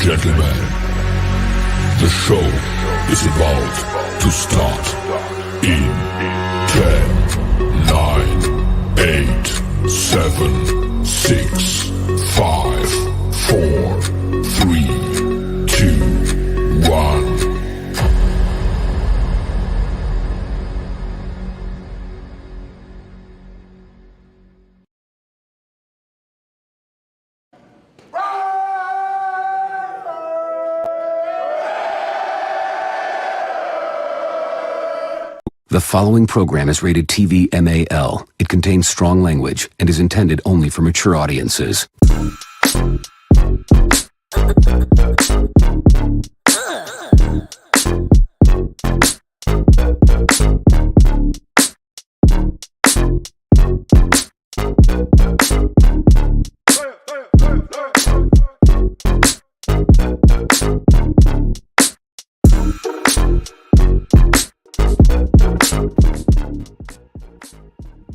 Gentlemen, the show is about to start in 10, 9, 8, 7, 6, 5, 4, 3, 2, 1. The following program is rated TV MAL. It contains strong language and is intended only for mature audiences.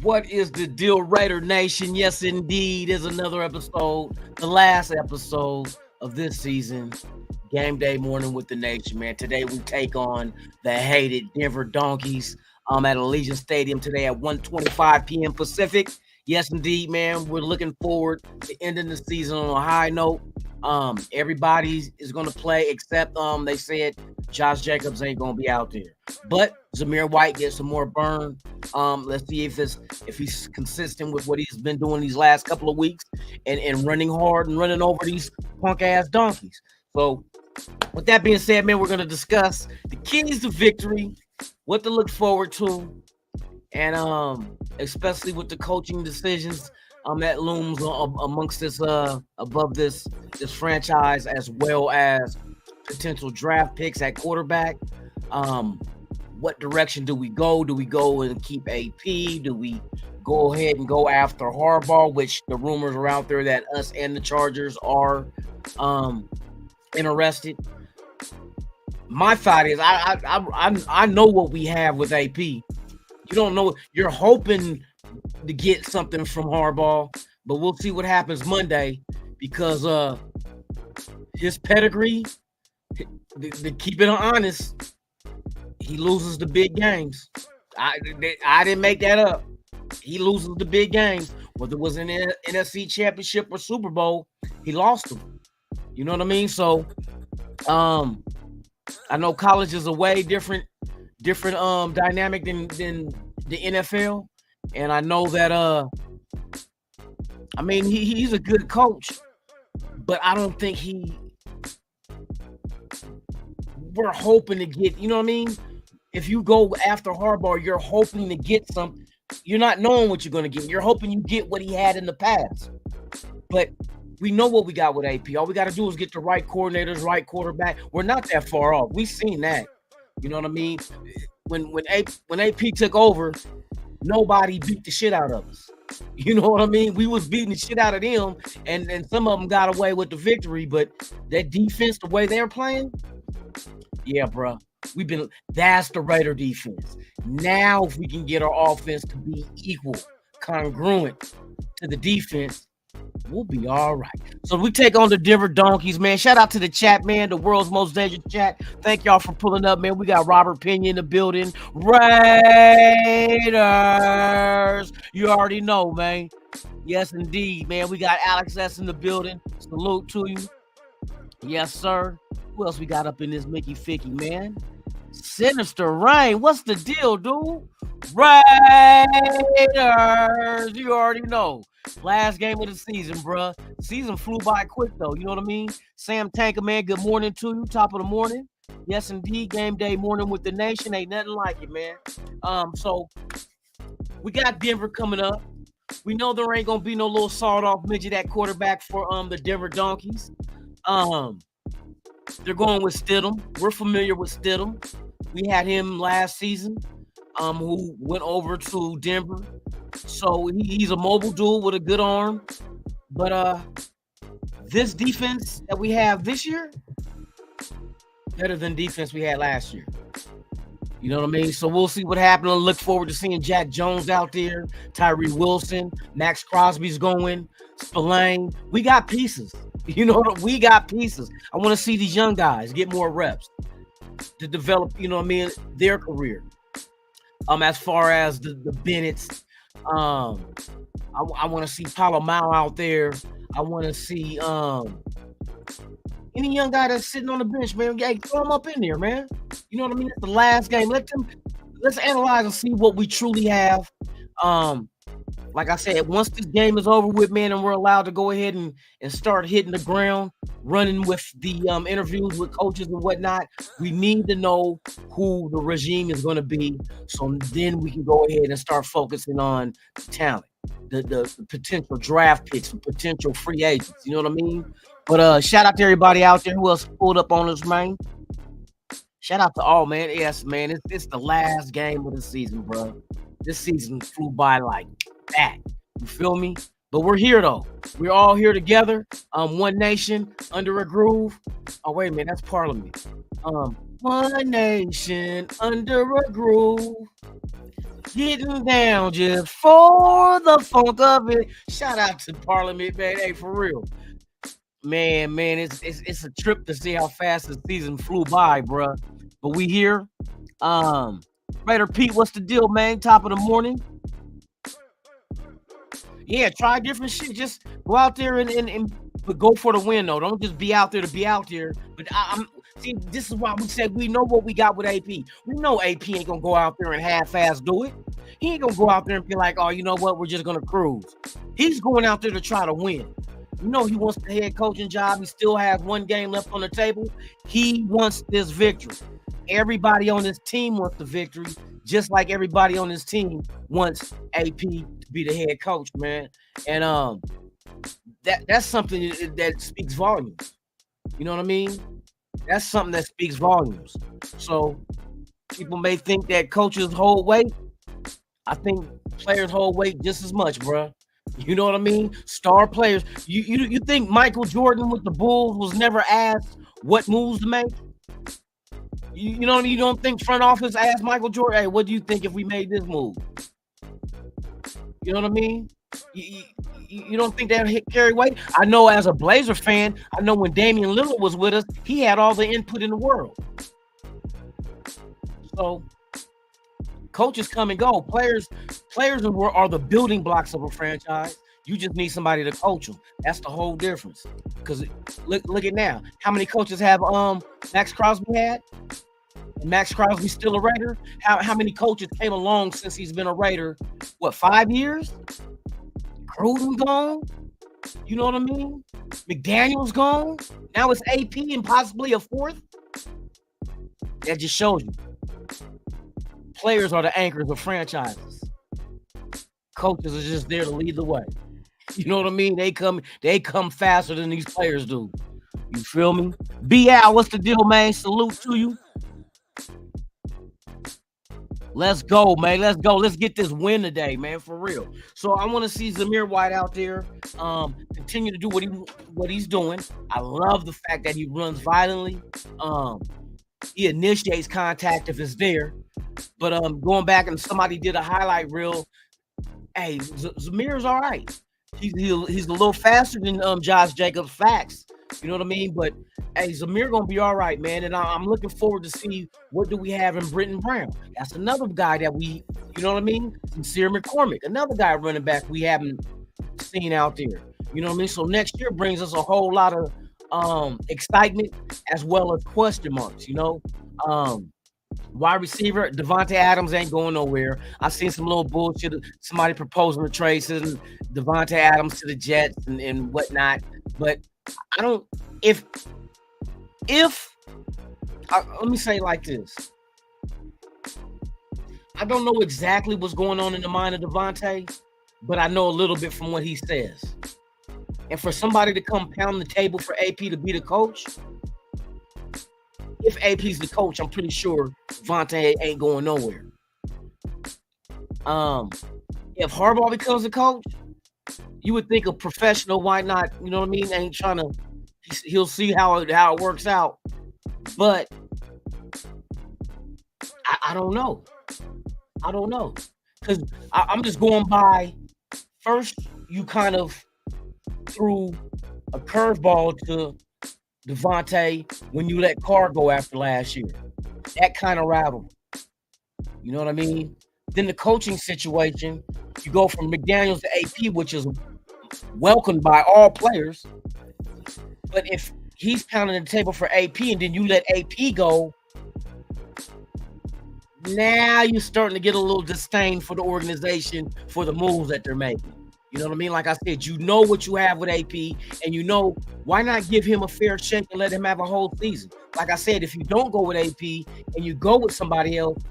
What is the deal, Raider Nation? Yes, indeed, is another episode, the last episode of this season, Game Day Morning with the Nation, man. Today we take on the hated Denver Donkeys at Allegiant Stadium today at 1:25 p.m. Pacific. Yes, indeed, man. We're looking forward to ending the season on a high note. Everybody is going to play except they said Josh Jacobs ain't going to be out there. But Zamir White gets some more burn. Let's see if he's consistent with what he's been doing these last couple of weeks and running hard and running over these punk-ass donkeys. So with that being said, man, we're going to discuss the keys to victory, what to look forward to, and especially with the coaching decisions that looms amongst this above this franchise, as well as potential draft picks at quarterback. What direction do we go? Do we go and keep AP? Do we go ahead and go after Harbaugh, which the rumors are out there that us and the Chargers are interested? My thought is I know what we have with AP, You don't know. You're hoping to get something from Harbaugh, but we'll see what happens Monday because his pedigree, to keep it honest, he loses the big games. I didn't make that up. He loses the big games, whether it was in the NFC Championship or Super Bowl, he lost them. You know what I mean? So, I know college is a way different dynamic than the NFL, and I know that I mean he's a good coach, but I don't think we're hoping to get, you know what I mean? If you go after Harbaugh, you're hoping to get something. You're not knowing what you're going to get. You're hoping you get what he had in the past. But we know what we got with AP. All we got to do is get the right coordinators, right quarterback. We're not that far off. We've seen that. You know what I mean? When AP took over, nobody beat the shit out of us. You know what I mean? We was beating the shit out of them, and some of them got away with the victory. But that defense, the way they're playing, yeah, bro. That's the Raider defense. Now, if we can get our offense to be equal, congruent to the defense, we'll be all right. So we take on the Denver Donkeys, man. Shout out to the chat, man, the world's most dangerous chat. Thank y'all for pulling up, man. We got Robert Pena in the building. Raiders. You already know, man. Yes, indeed, man. We got Alex S in the building. Salute to you. Yes, sir. Who else we got up in this Mickey Ficky, man? Sinister Rain. What's the deal, dude? Raiders. You already know. Last game of the season, bruh. Season flew by quick, though. You know what I mean? Sam Tanker, man, good morning to you. Top of the morning. Yes, indeed. Game day morning with the nation. Ain't nothing like it, man. So we got Denver coming up. We know there ain't gonna be no little sawed-off midget at quarterback for the Denver Donkeys. They're going with Stidham. We're familiar with Stidham. We had him last season, who went over to Denver. So he's a mobile dude with a good arm. But this defense that we have this year, better than defense we had last year. You know what I mean? So we'll see what happens. I look forward to seeing Jack Jones out there, Tyree Wilson, Max Crosby's going, Spillane. We got pieces. You know, we got pieces. I want to see these young guys get more reps to develop, you know what I mean, their career. As far as the Bennett's, I want to see Palomau out there. I want to see any young guy that's sitting on the bench, man. Hey, throw them up in there, man. You know what I mean? It's the last game. Let's analyze and see what we truly have. Like I said, once this game is over with, man, and we're allowed to go ahead and start hitting the ground, running with the interviews with coaches and whatnot, we need to know who the regime is going to be. So then we can go ahead and start focusing on talent, the potential draft picks, the potential free agents. You know what I mean? But shout out to everybody out there who else pulled up on us, man. Shout out to all, man. Yes, man. It's the last game of the season, bro. This season flew by like that. You feel me? But we're here, though. We're all here together. One nation under a groove. Oh, wait a minute. That's Parliament. One nation under a groove. Getting down just for the funk of it. Shout out to Parliament, man. Hey, for real. Man, it's a trip to see how fast the season flew by, bruh. But we here. Raider Pete, what's the deal, man? Top of the morning. Yeah, try different shit. Just go out there and but go for the win, though. Don't just be out there to be out there. But see, this is why we said we know what we got with AP. We know AP ain't gonna go out there and half-ass do it. He ain't gonna go out there and be like, oh, you know what? We're just gonna cruise. He's going out there to try to win. You know he wants the head coaching job. He still has one game left on the table. He wants this victory. Everybody on this team wants the victory, just like everybody on this team wants AP to be the head coach, man. And that's something that speaks volumes. You know what I mean? That's something that speaks volumes. So people may think that coaches hold weight. I think players hold weight just as much, bro. You know what I mean? Star players. You think Michael Jordan with the Bulls was never asked what moves to make? You don't think front office asked Michael Jordan, hey, what do you think if we made this move? You know what I mean? You don't think that hit carry weight? I know as a Blazer fan, I know when Damian Lillard was with us, he had all the input in the world. So coaches come and go. Players are the building blocks of a franchise. You just need somebody to coach them. That's the whole difference. Because look at now. How many coaches have Max Crosby had? And Max Crosby's still a Raider? How many coaches came along since he's been a Raider? What, 5 years? Gruden gone? You know what I mean? McDaniel's gone. Now it's AP and possibly a fourth. That just shows you. Players are the anchors of franchises. Coaches are just there to lead the way. You know what I mean? They come faster than these players do. You feel me? B.Al, what's the deal, man? Salute to you. Let's go, man. Let's go. Let's get this win today, man, for real. So I want to see Zamir White out there continue to do what he's doing. I love the fact that he runs violently. He initiates contact if it's there. But going back and somebody did a highlight reel. Hey, Zamir's all right. He's a little faster than Josh Jacobs. Facts. You know what I mean? But hey, Zamir gonna be all right, man. And I'm looking forward to see what do we have in Britton Brown. That's another guy that you know what I mean? Sincere McCormick, another guy running back we haven't seen out there. You know what I mean? So next year brings us a whole lot of excitement as well as question marks. You know, wide receiver Devontae Adams ain't going nowhere. I've seen some little bullshit. Somebody proposing to trade Devontae Adams to the Jets and whatnot, but I don't. If let me say it like this, I don't know exactly what's going on in the mind of Devontae, but I know a little bit from what he says. And for somebody to come pound the table for AP to be the coach, if AP's the coach, I'm pretty sure Devontae ain't going nowhere. If Harbaugh becomes the coach, you would think a professional, why not? You know what I mean? Ain't trying to. He'll see how it works out, but I don't know. I don't know because I'm just going by. First, you kind of threw a curveball to Devontae when you let Carr go after last year. That kind of rattled. You know what I mean? Then the coaching situation, you go from McDaniels to AP, which is welcomed by all players. But if he's pounding the table for AP and then you let AP go, now you're starting to get a little disdain for the organization for the moves that they're making. You know what I mean? Like I said, you know what you have with AP, and you know why not give him a fair shake and let him have a whole season? Like I said, if you don't go with AP and you go with somebody else,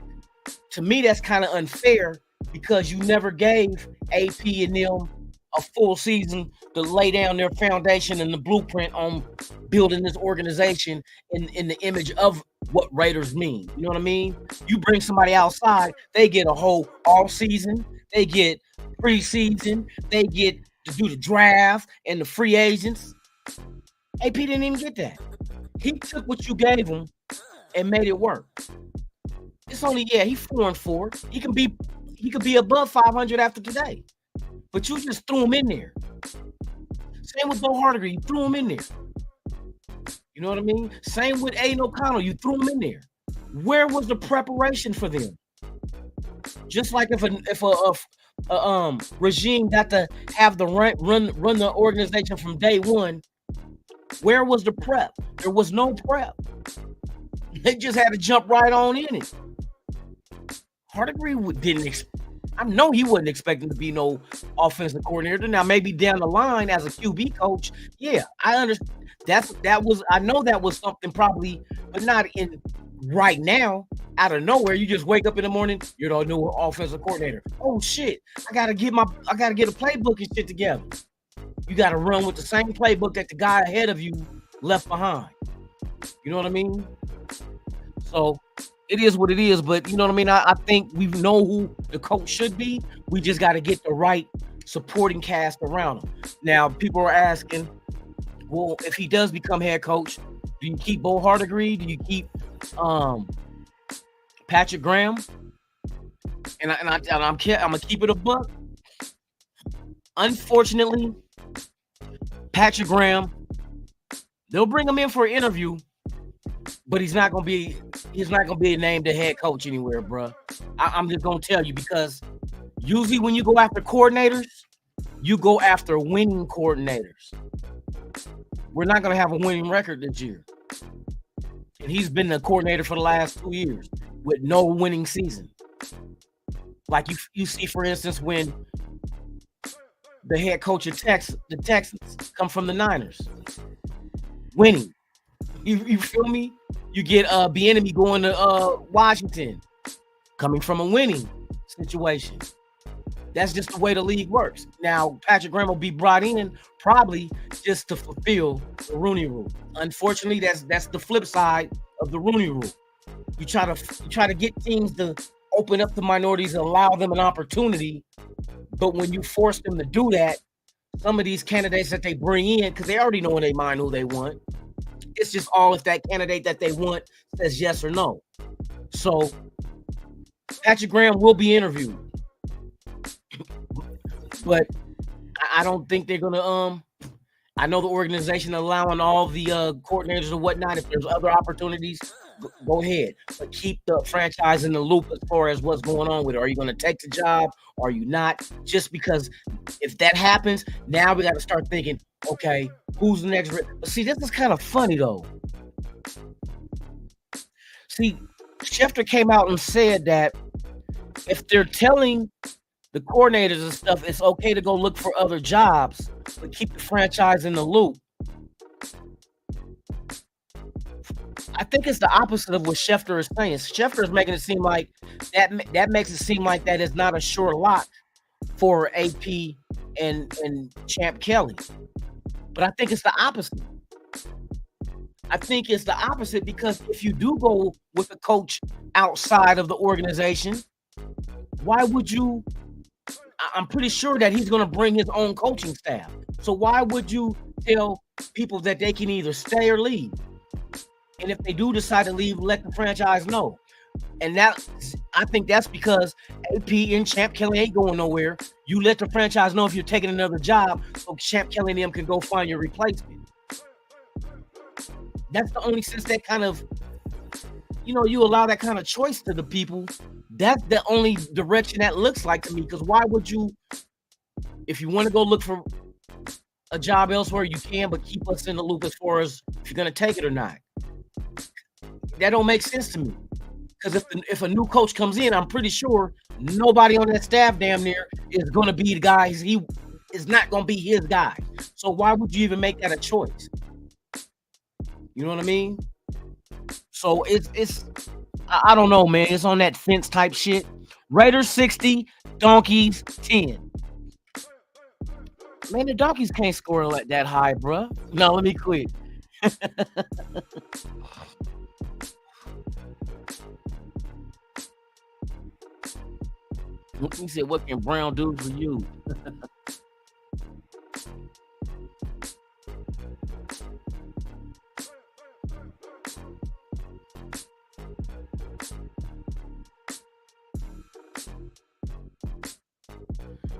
to me that's kind of unfair because you never gave AP and them a full season to lay down their foundation and the blueprint on building this organization in the image of what Raiders mean. You know what I mean? You bring somebody outside, they get a whole all season, they get preseason, they get to do the draft and the free agents. AP didn't even get that. He took what you gave him and made it work. It's only, he's 4-4. He could be above 500 after today. But you just threw him in there. Same with Bo Hardiger, you threw him in there. You know what I mean? Same with Aiden O'Connell, you threw him in there. Where was the preparation for them? Just like if a regime got to have the run the organization from day one, where was the prep? There was no prep. They just had to jump right on in it. Hardiger I know he wasn't expecting to be no offensive coordinator. Now, maybe down the line as a QB coach, I understand. I know that was something probably, but not in right now. Out of nowhere, you just wake up in the morning, you're the new offensive coordinator. Oh shit! I gotta get a playbook and shit together. You gotta run with the same playbook that the guy ahead of you left behind. You know what I mean? So it is what it is, but you know what I mean? I think we know who the coach should be. We just got to get the right supporting cast around him. Now, people are asking, well, if he does become head coach, do you keep Bo Hardiger? Do you keep Patrick Graham, and I'm gonna keep it a buck. Unfortunately, Patrick Graham, they'll bring him in for an interview, but he's not gonna be named the head coach anywhere, bro. I'm just gonna tell you, because usually when you go after coordinators, you go after winning coordinators. We're not gonna have a winning record this year, and he's been the coordinator for the last 2 years with no winning season. Like you see, for instance, when the head coach of the Texans come from the Niners, winning. You feel me? You get Bieniemy going to Washington, coming from a winning situation. That's just the way the league works. Now, Patrick Graham will be brought in probably just to fulfill the Rooney Rule. Unfortunately, that's the flip side of the Rooney Rule. You try to get teams to open up to minorities and allow them an opportunity, but when you force them to do that, some of these candidates that they bring in, because they already know in their mind who they want, it's just all if that candidate that they want says yes or no. So Patrick Graham will be interviewed, but I don't think they're gonna. I know the organization allowing all the coordinators and whatnot. If there's other opportunities, go ahead, but keep the franchise in the loop as far as what's going on with it. Are you going to take the job? Are you not? Just because if that happens, now we got to start thinking, okay, who's the next? But see, this is kind of funny though. See, Schefter came out and said that if they're telling the coordinators and stuff, it's okay to go look for other jobs, but keep the franchise in the loop. I think it's the opposite of what Schefter is saying. Schefter is making it seem like that makes it seem like that is not a sure lock for AP and Champ Kelly. But I think it's the opposite. I think it's the opposite, because if you do go with a coach outside of the organization, why would you? I'm pretty sure that he's going to bring his own coaching staff. So why would you tell people that they can either stay or leave? And if they do decide to leave, let the franchise know. And that, I think that's because AP and Champ Kelly ain't going nowhere. You let the franchise know if you're taking another job, so Champ Kelly and them can go find your replacement. That's the only sense that kind of, you allow that kind of choice to the people. That's the only direction that looks like to me. Because why would you, if you want to go look for a job elsewhere, you can, but keep us in the loop as far as if you're going to take it or not. That don't make sense to me. Because if a new coach comes in, I'm pretty sure nobody on that staff damn near is going to be the guy. He is not going to be his guy. So why would you even make that a choice? You know what I mean? So it's I don't know, man. It's on that fence type shit. Raiders 60, Donkeys 10. Man, the Donkeys can't score like that high, bro. No, let me quit. He said, what can Brown do for you?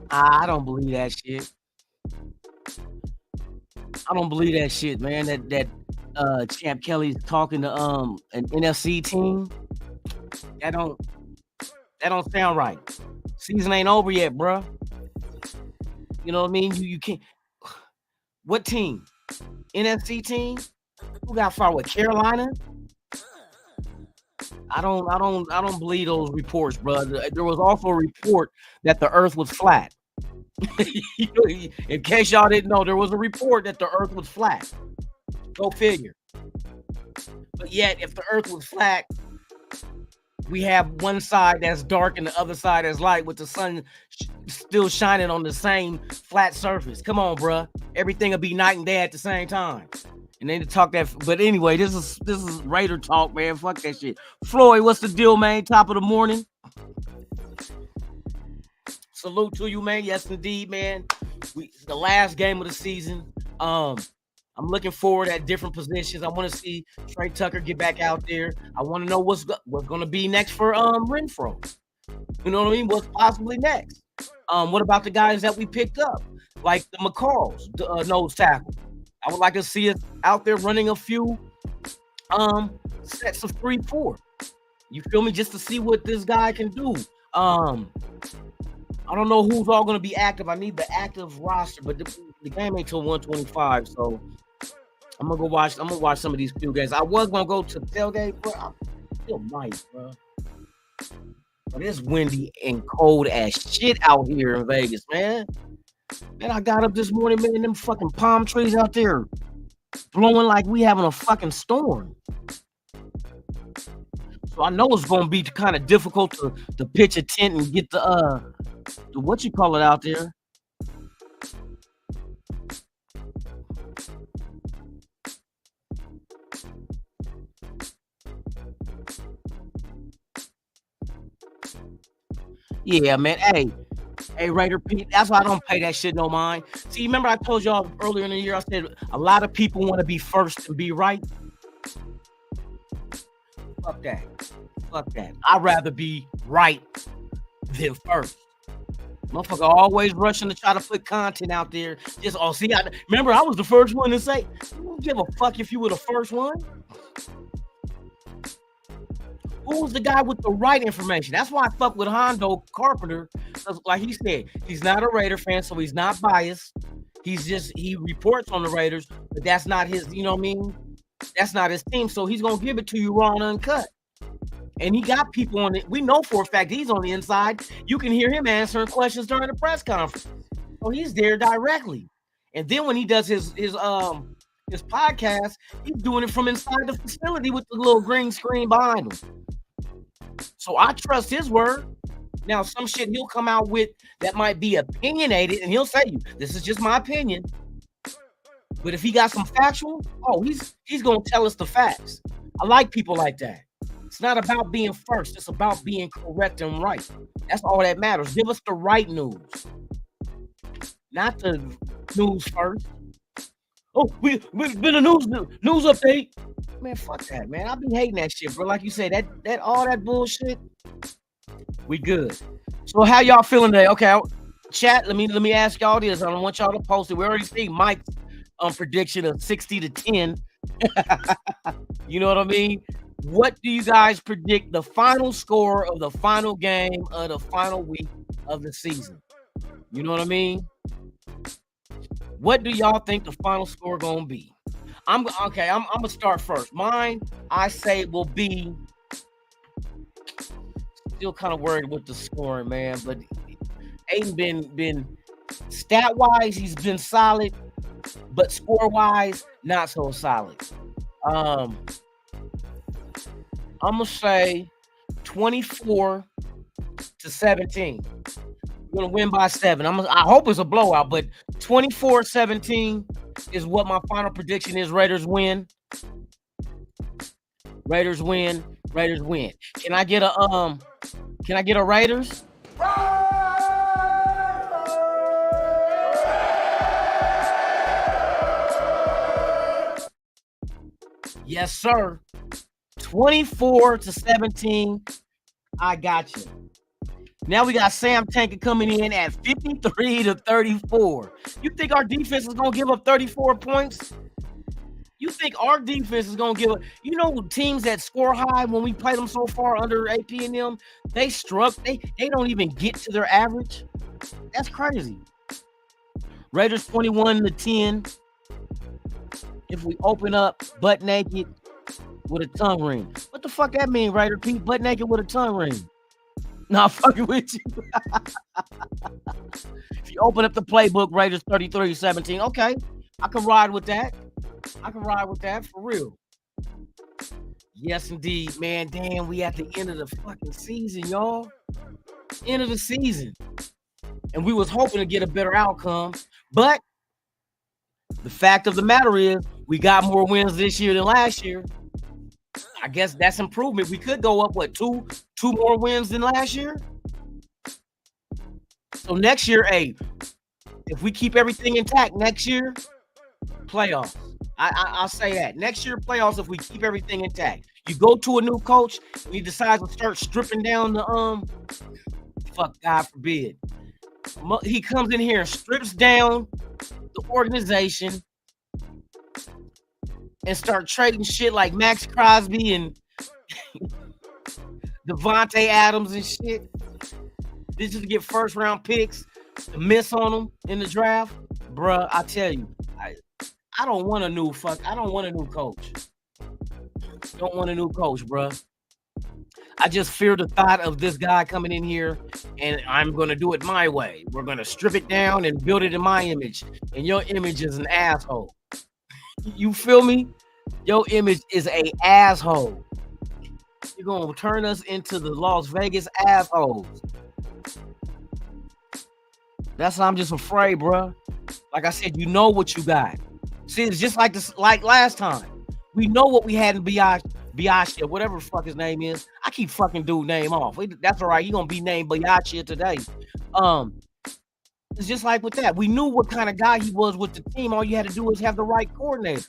I don't believe that shit. I don't believe that shit, man. That Champ Kelly's talking to an NFC team. That don't sound right. Season ain't over yet, bro. You know what I mean? You can't. What team? NFC team? Who got far with Carolina? I don't believe those reports, bro. There was also a report that the Earth was flat. In case y'all didn't know, there was a report that the Earth was flat. Go figure. But yet, if the Earth was flat, we have one side that's dark and the other side that's light, with the sun still shining on the same flat surface. Come on, bro. Everything will be night and day at the same time. And then to talk that, but anyway, this is Raider talk, man. Fuck that shit. Floyd, what's the deal, man? Top of the morning. Salute to you, man. Yes, indeed, man. The last game of the season. I'm looking forward at different positions. I want to see Trey Tucker get back out there. I want to know what's going to be next for Renfro. You know what I mean? What's possibly next? What about the guys that we picked up, like the McCalls, nose tackle? I would like to see us out there running a few sets of 3-4. You feel me? Just to see what this guy can do. I don't know who's all going to be active. I need the active roster, but the game ain't till 125, so I'm gonna watch some of these few games. I was gonna go to tailgate, but I still might, bro. But it's windy and cold as shit out here in Vegas, man. Man, I got up this morning, man, them fucking palm trees out there blowing like we having a fucking storm. So I know it's gonna be kind of difficult to pitch a tent and get the what you call it out there. Yeah, man. Hey, Raider Pete. That's why I don't pay that shit no mind. See, remember I told y'all earlier in the year, I said a lot of people want to be first and be right. Fuck that. Fuck that. I'd rather be right than first. Motherfucker always rushing to try to put content out there. Just remember I was the first one to say, you don't give a fuck if you were the first one. Who was the guy with the right information? That's why I fuck with Hondo Carpenter. Like he said, he's not a Raider fan, so he's not biased. He reports on the Raiders, but that's not his, you know what I mean? That's not his team, so he's going to give it to you raw and uncut. And he got people on it. We know for a fact he's on the inside. You can hear him answering questions during the press conference. So he's there directly. And then when he does his podcast, he's doing it from inside the facility with the little green screen behind him. So I trust his word. Now, some shit he'll come out with that might be opinionated, and he'll say you, this is just my opinion. But if he got some factual, he's gonna tell us the facts. I like people like that. It's not about being first, it's about being correct and right. That's all that matters. Give us the right news, not the news first. Oh, we been a news update. Man, fuck that, man. I be hating that shit, bro. Like you said, that all that bullshit. We good. So how y'all feeling today? Okay, chat. Let me ask y'all this. I don't want y'all to post it. We already see Mike's prediction of 60-10. You know what I mean? What do you guys predict the final score of the final game of the final week of the season? You know what I mean? What do y'all think the final score gonna be? I'm gonna start first. Mine, I say, will be. Still kind of worried with the scoring, man. But Aiden been stat wise, he's been solid, but score wise, not so solid. I'm gonna say 24-17. We're gonna win by 7. I hope it's a blowout, but 24-17 is what my final prediction is. Raiders win. Raiders win. Raiders win. Can I get a Raiders? Yes, sir. 24-17. I got you. Now we got Sam Tanker coming in at 53-34. You think our defense is going to give up 34 points? You think our defense is going to give up? You know, teams that score high when we play them so far under AP and them, they struggle. They don't even get to their average. That's crazy. Raiders 21-10. If we open up butt naked with a tongue ring. What the fuck that mean, Raider Pete? Butt naked with a tongue ring. Nah, fucking with you. If you open up the playbook, Raiders 33-17. Okay, I can ride with that. For real. Yes, indeed, man. Damn, we at the end of the fucking season, y'all. End of the season. And we was hoping to get a better outcome. But the fact of the matter is we got more wins this year than last year. I guess that's improvement. We could go up, two more wins than last year? So next year, hey, if we keep everything intact next year, Playoffs. I'll say that. Next year, playoffs, if we keep everything intact. You go to a new coach, and he decides to start stripping down the fuck, God forbid. He comes in here and strips down the organization and start trading shit like Max Crosby and Devontae Adams and shit. This is to get first round picks to miss on them in the draft. Bruh, I tell you, I don't want a new coach. Don't want a new coach, bruh. I just fear the thought of this guy coming in here and I'm going to do it my way. We're going to strip it down and build it in my image. And your image is an asshole. You feel me? Your image is a asshole. You're going to turn us into the Las Vegas assholes. That's why I'm just afraid, bruh. Like I said, you know what you got. See, it's just like this, like last time. We know what we had in Biashia, whatever the fuck his name is. I keep fucking dude name off. That's all right. He gonna be named Biashia today. It's just like with that. We knew what kind of guy he was with the team. All you had to do was have the right coordinators.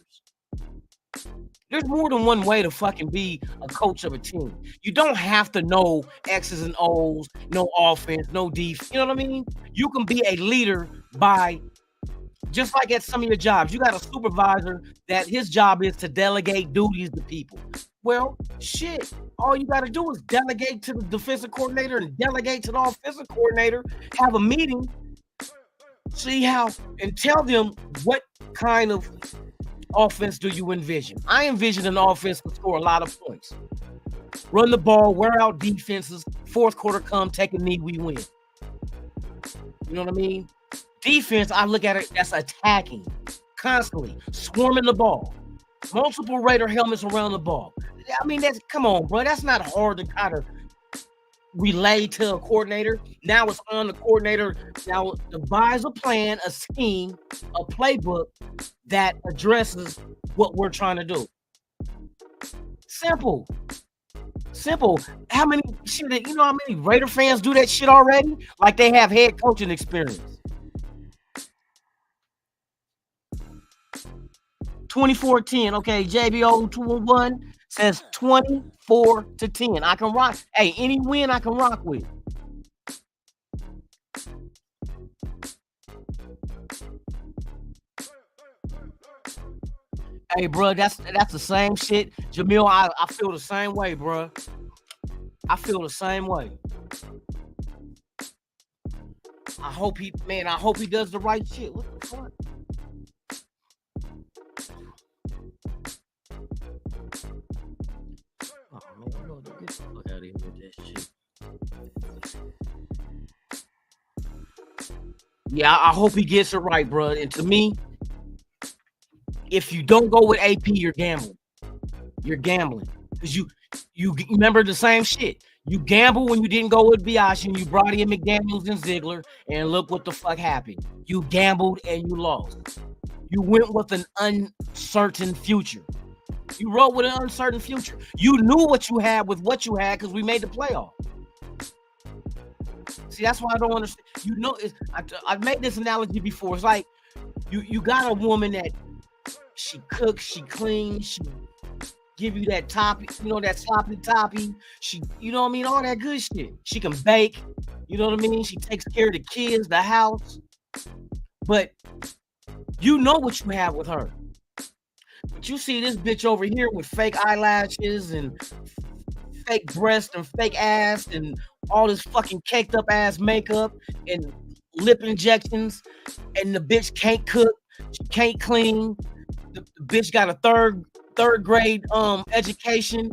There's more than one way to fucking be a coach of a team. You don't have to know X's and O's, no offense, no defense. You know what I mean? You can be a leader by, just like at some of your jobs, you got a supervisor that his job is to delegate duties to people. Well, shit, all you got to do is delegate to the defensive coordinator and delegate to the offensive coordinator, have a meeting, see how, and tell them what kind of offense do you envision. I envision an offense to score a lot of points. Run the ball, wear out defenses, fourth quarter come, take a knee, we win. You know what I mean? Defense, I look at it as attacking, constantly, swarming the ball. Multiple Raider helmets around the ball. I mean, come on, bro. That's not hard to kind of relay to a coordinator. Now it's on the coordinator. Now devise a plan, a scheme, a playbook that addresses what we're trying to do. Simple. How many Raider fans do that shit already? Like they have head coaching experience. 24-10. Okay, JBO 201 says 24-10. I can rock. Hey, any win I can rock with. Hey, bro, that's the same shit. Jamil, I feel the same way, bro. I feel the same way. I hope he does the right shit. What the fuck? Oh man, get the fuck out of here with that shit. Yeah, I hope he gets it right, bro. And to me, if you don't go with AP, you're gambling. You're gambling because you remember the same shit. You gambled when you didn't go with Biashia and you brought in McDaniels and Ziegler, and look what the fuck happened. You gambled and you lost. You went with an uncertain future. You rode with an uncertain future. You knew what you had with what you had because we made the playoff. See, that's why I don't understand. You know, I've made this analogy before. It's like you got a woman that she cooks, she cleans, she give you that toppy, that sloppy toppy. She, all that good shit. She can bake, you know what I mean? She takes care of the kids, the house. But you know what you have with her. But you see this bitch over here with fake eyelashes and fake breast and fake ass and all this fucking caked up ass makeup and lip injections, and the bitch can't cook, she can't clean. The bitch got a third grade education.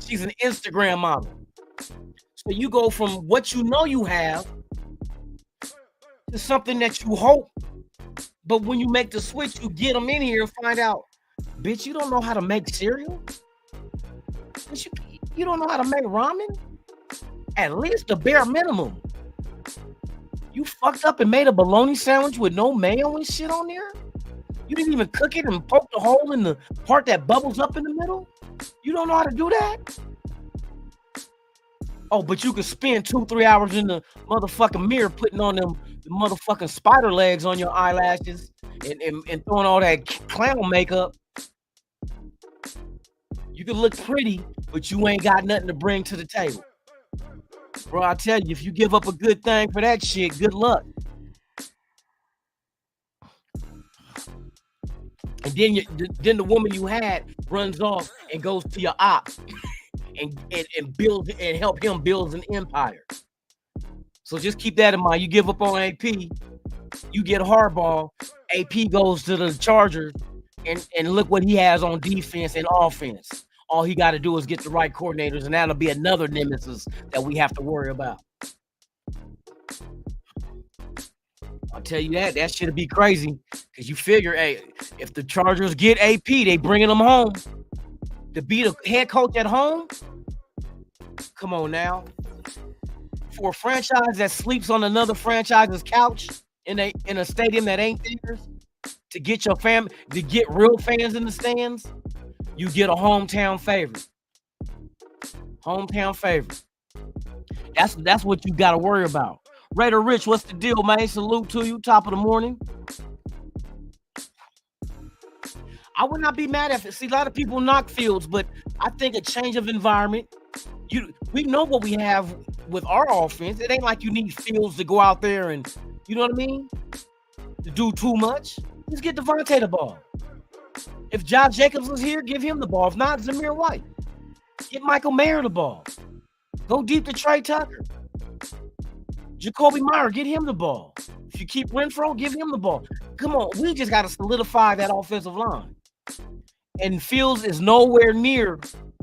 She's an Instagram model. So you go from what you know you have to something that you hope. But when you make the switch, you get them in here and find out, bitch, you don't know how to make cereal? Bitch, you don't know how to make ramen? At least the bare minimum. You fucked up and made a bologna sandwich with no mayo and shit on there? You didn't even cook it and poke the hole in the part that bubbles up in the middle? You don't know how to do that? Oh, but you can spend 2-3 hours in the motherfucking mirror putting on them the motherfucking spider legs on your eyelashes and throwing all that clown makeup, you can look pretty, but you ain't got nothing to bring to the table. Bro, I tell you, if you give up a good thing for that shit, good luck. And then the woman you had runs off and goes to your op and builds and help him build an empire. So just keep that in mind. You give up on AP, you get hardball. AP goes to the Chargers, and look what he has on defense and offense. All he got to do is get the right coordinators, and that'll be another nemesis that we have to worry about. I'll tell you that shit'll be crazy, because you figure, hey, if the Chargers get AP, they bringing them home. To beat a head coach at home? Come on now. For a franchise that sleeps on another franchise's couch in a stadium that ain't theirs, to get your family, to get real fans in the stands, you get a hometown favorite. Hometown favorite. That's what you got to worry about. Raider Rich, what's the deal, man? Salute to you, top of the morning. I would not be mad at it. See, a lot of people knock Fields, but I think a change of environment. We know what we have with our offense. It ain't like you need Fields to go out there and, you know what I mean, to do too much. Just get Devontae the ball. If Josh Jacobs was here, give him the ball. If not, Zamir White. Get Michael Mayer the ball. Go deep to Trey Tucker. Jacoby Meyer, get him the ball. If you keep Renfro, give him the ball. Come on, we just got to solidify that offensive line. And Fields is nowhere near,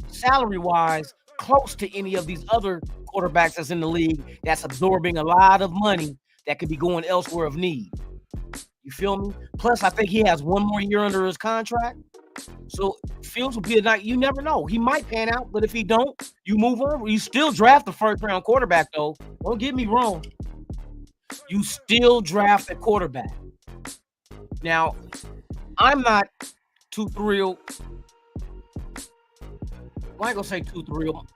salary-wise, close to any of these other quarterbacks that's in the league that's absorbing a lot of money that could be going elsewhere of need. You feel me? Plus, I think he has one more year under his contract. So Fields will be a night. You never know. He might pan out, but if he don't, you move on. You still draft the first-round quarterback, though. Don't get me wrong. You still draft a quarterback. Now, I'm not too thrilled. I ain't gonna say too thrilled.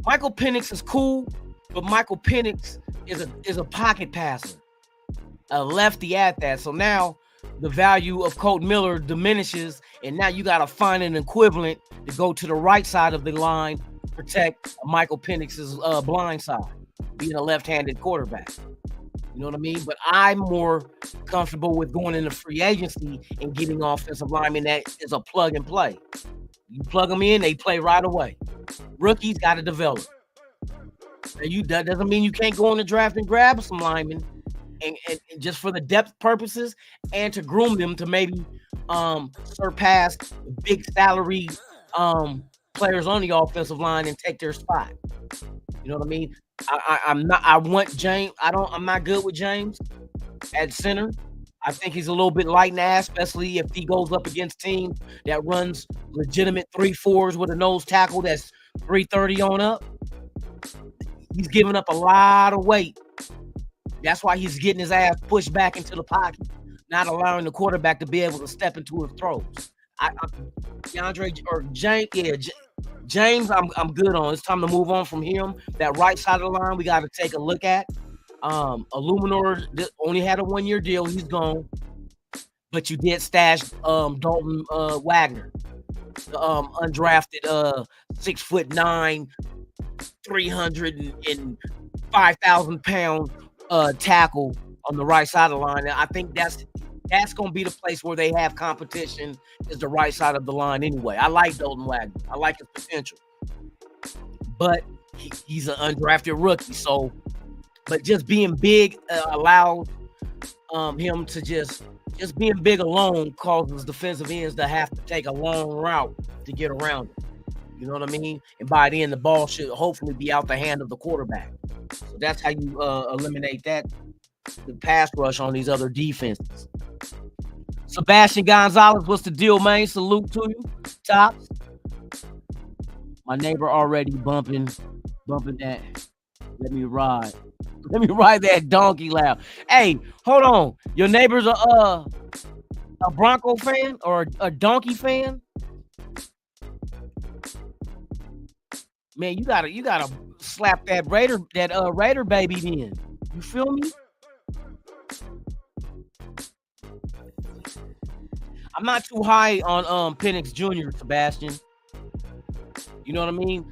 Michael Penix is cool, but Michael Penix is a pocket passer, a lefty at that. So now the value of Colt Miller diminishes, and now you got to find an equivalent to go to the right side of the line, protect Michael Penix's blind side, being a left-handed quarterback. You know what I mean? But I'm more comfortable with going into free agency and getting offensive linemen that is a plug and play. You plug them in, they play right away. Rookies got to develop. That doesn't mean you can't go in the draft and grab some linemen and just for the depth purposes and to groom them to maybe surpass big salary players on the offensive line and take their spot. You know what I mean? I'm not good with James at center. I think he's a little bit light in the ass, especially if he goes up against teams that runs legitimate 3-4s with a nose tackle that's 330 on up. He's giving up a lot of weight. That's why he's getting his ass pushed back into the pocket, not allowing the quarterback to be able to step into his throws. James, I'm good on. It's time to move on from him. That right side of the line, we got to take a look at. Illuminor only had a 1-year deal. He's gone. But you did stash Dalton Wagner, the undrafted 6'9", 305,000 pound tackle on the right side of the line. And I think that's going to be the place where they have competition, is the right side of the line anyway. I like Dalton Wagner. I like his potential. But he's an undrafted rookie. So, but just being big allowed him to just being big alone causes defensive ends to have to take a long route to get around it. You know what I mean? And by the end, the ball should hopefully be out the hand of the quarterback. So that's how you eliminate the pass rush on these other defenses. Sebastian Gonzalez, what's the deal, man? Salute to you. Tops. My neighbor already bumping that. Let me ride that donkey loud. Hey, hold on. Your neighbor's a Bronco fan or a donkey fan? Man, you gotta slap that Raider baby then. You feel me? I'm not too high on Penix Jr., Sebastian. You know what I mean?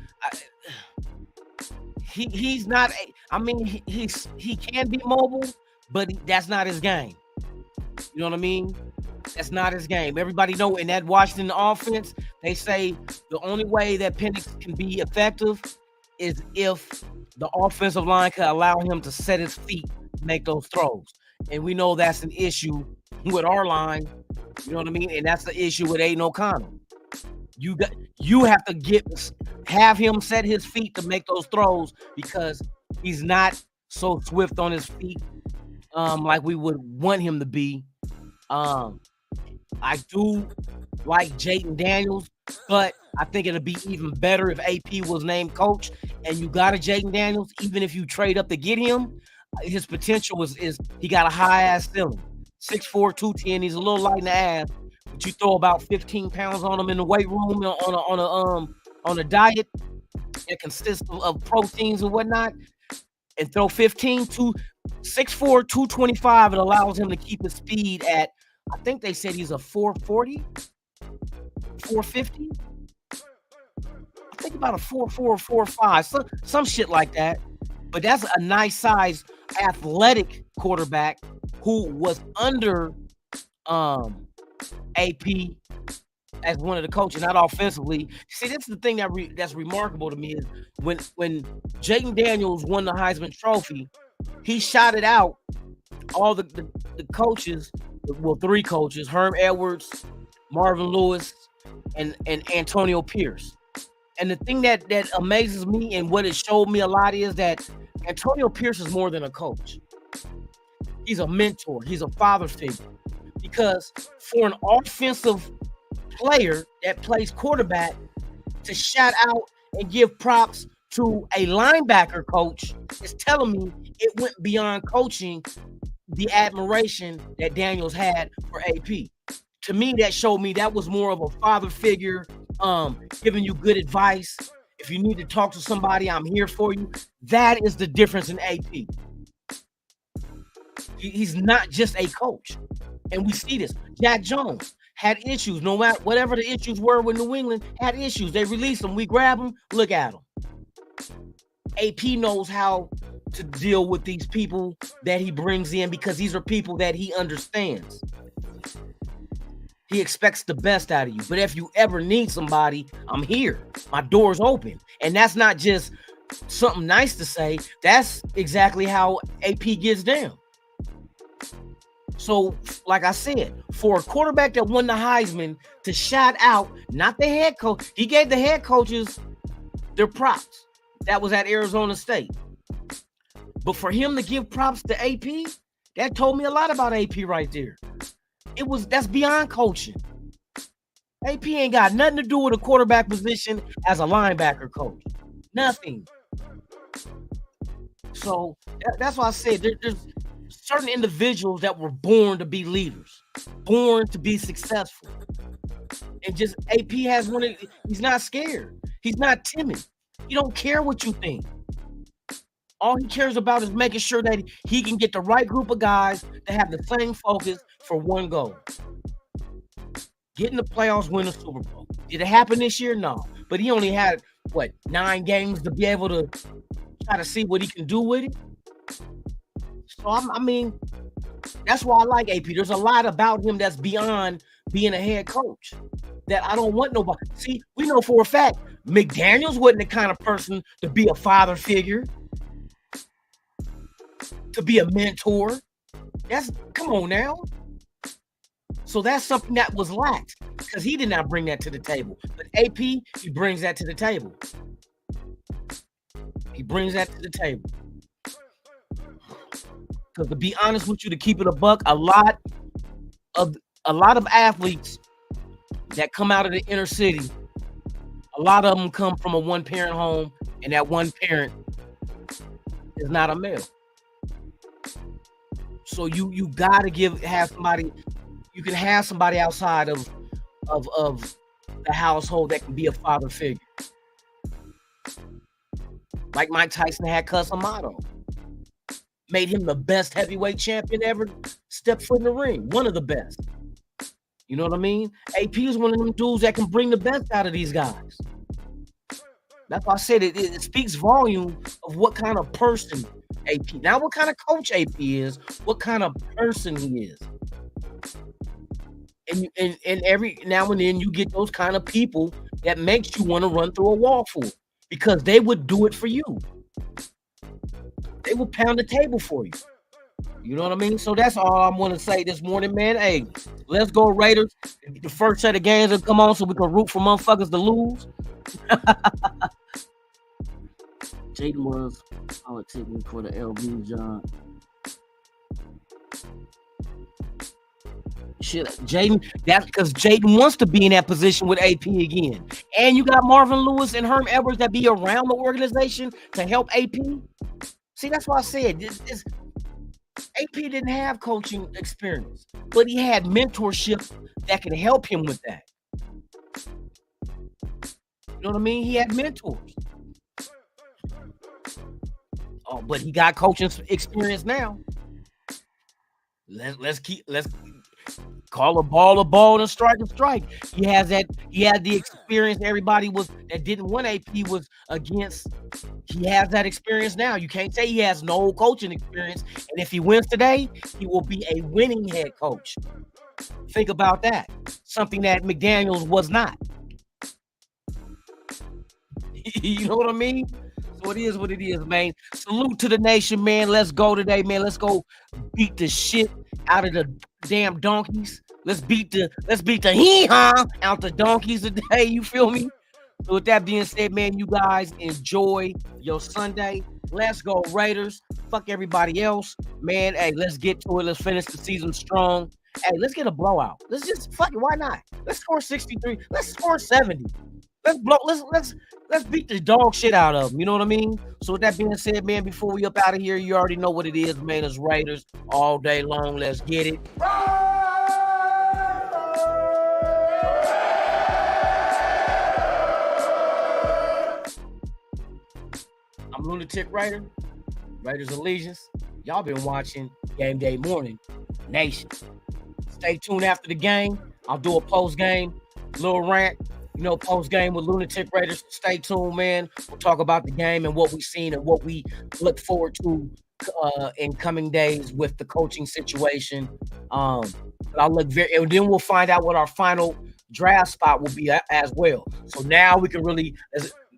He's not. I mean, he can be mobile, but that's not his game. You know what I mean? That's not his game. Everybody know in that Washington offense, they say the only way that Penix can be effective is if the offensive line can allow him to set his feet, make those throws. And we know that's an issue with our line. You know what I mean? And that's the issue with Aiden O'Connell. You have to have him set his feet to make those throws because he's not so swift on his feet like we would want him to be. I do like Jaden Daniels, but I think it'd be even better if AP was named coach and you got a Jaden Daniels, even if you trade up to get him. His potential is he got a high ass ceiling. 6'4", 210. He's a little light in the ass, but you throw about 15 pounds on him in the weight room on a diet that consists of proteins and whatnot, and throw 15 to 6'4", 225. It allows him to keep his speed at, I think they said he's a 440, 450. I think about a 4'4", 4'5", some shit like that. But that's a nice size athletic quarterback who was under AP as one of the coaches, not offensively. See, that's the thing that's remarkable to me is when Jaden Daniels won the Heisman Trophy, he shouted out all the coaches, well, 3 coaches, Herm Edwards, Marvin Lewis, and Antonio Pierce. And the thing that amazes me and what it showed me a lot is that Antonio Pierce is more than a coach. He's a mentor. He's a father figure. Because for an offensive player that plays quarterback to shout out and give props to a linebacker coach is telling me it went beyond coaching the admiration that Daniels had for AP. To me, that showed me that was more of a father figure, giving you good advice. If you need to talk to somebody, I'm here for you. That is the difference in AP. He's not just a coach. And we see this. Jack Jones had issues. No matter whatever the issues were with New England, had issues. They released him. We grab him. Look at him. AP knows how to deal with these people that he brings in because these are people that he understands. He expects the best out of you. But if you ever need somebody, I'm here. My door's open. And that's not just something nice to say. That's exactly how AP gets down. So, like I said, for a quarterback that won the Heisman to shout out, not the head coach, he gave the head coaches their props. That was at Arizona State. But for him to give props to AP, that told me a lot about AP right there. That's beyond coaching. AP ain't got nothing to do with a quarterback position as a linebacker coach. Nothing. So that's why I said there's certain individuals that were born to be leaders, born to be successful. And just AP has he's not scared. He's not timid. He don't care what you think. All he cares about is making sure that he can get the right group of guys to have the same focus for one goal. Get in the playoffs, win the Super Bowl. Did it happen this year? No. But he only had, 9 games to be able to try to see what he can do with it. So, I mean, that's why I like AP. There's a lot about him that's beyond being a head coach that I don't want nobody. See, we know for a fact McDaniels wasn't the kind of person to be a father figure, to be a mentor. Come on now. So that's something that was lacked because he did not bring that to the table. But AP, he brings that to the table. He brings that to the table. Because to be honest with you, to keep it a buck, a lot of athletes that come out of the inner city, a lot of them come from a one-parent home, and that one parent is not a male. So you gotta have somebody. You can have somebody outside of the household that can be a father figure. Like Mike Tyson had Cus Amato. Made him the best heavyweight champion ever stepped foot in the ring. One of the best. You know what I mean? AP is one of them dudes that can bring the best out of these guys. That's why I said it speaks volume of what kind of person AP. Not what kind of coach AP is, what kind of person he is. And every now and then you get those kind of people that makes you want to run through a wall for it, because they would do it for you. They will pound the table for you. You know what I mean? So that's all I'm going to say this morning, man. Hey, let's go Raiders. The first set of games will come on so we can root for motherfuckers to lose. Jaden was politicking for the LV job. Shit, Jaden, that's because Jaden wants to be in that position with AP again. And you got Marvin Lewis and Herm Edwards that be around the organization to help AP. See, that's why I said this AP didn't have coaching experience, but he had mentorship that can help him with that. You know what I mean? He had mentors. Oh, but he got coaching experience now. Let's call a ball and a strike. He has that. He had the experience everybody that didn't win AP was against. He has that experience now. You can't say he has no coaching experience. And if he wins today, he will be a winning head coach. Think about that. Something that McDaniels was not. You know what I mean? So it is what it is, man. Salute to the nation, man. Let's go today, man. Let's go beat the shit out of the damn donkeys. Let's beat the hee-haw out the donkeys today. You feel me? So with that being said, man, you guys enjoy your Sunday. Let's go Raiders. Fuck everybody else. Man, hey, let's get to it. Let's finish the season strong. Hey, let's get a blowout. Let's just fuck it. Why not? Let's score 63. Let's score 70. Let's beat the dog shit out of them. You know what I mean? So with that being said, man, before we up out of here, you already know what it is, man. It's Raiders all day long. Let's get it. I'm Lunatic Raider, Raiders Allegiance. Y'all been watching Game Day Morning Nation. Stay tuned after the game. I'll do a post game, little rant. Post game with Lunatic Raiders. Stay tuned, man. We'll talk about the game and what we've seen and what we look forward to in coming days with the coaching situation. But I'll look and then we'll find out what our final draft spot will be as well. So now we can really.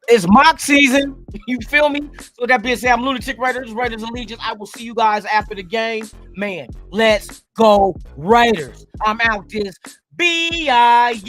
It's mock season. You feel me? So with that being said, I'm Lunatic Raiders, Raiders Allegiance. I will see you guys after the game. Man, let's go Raiders. I'm out this B-I-N.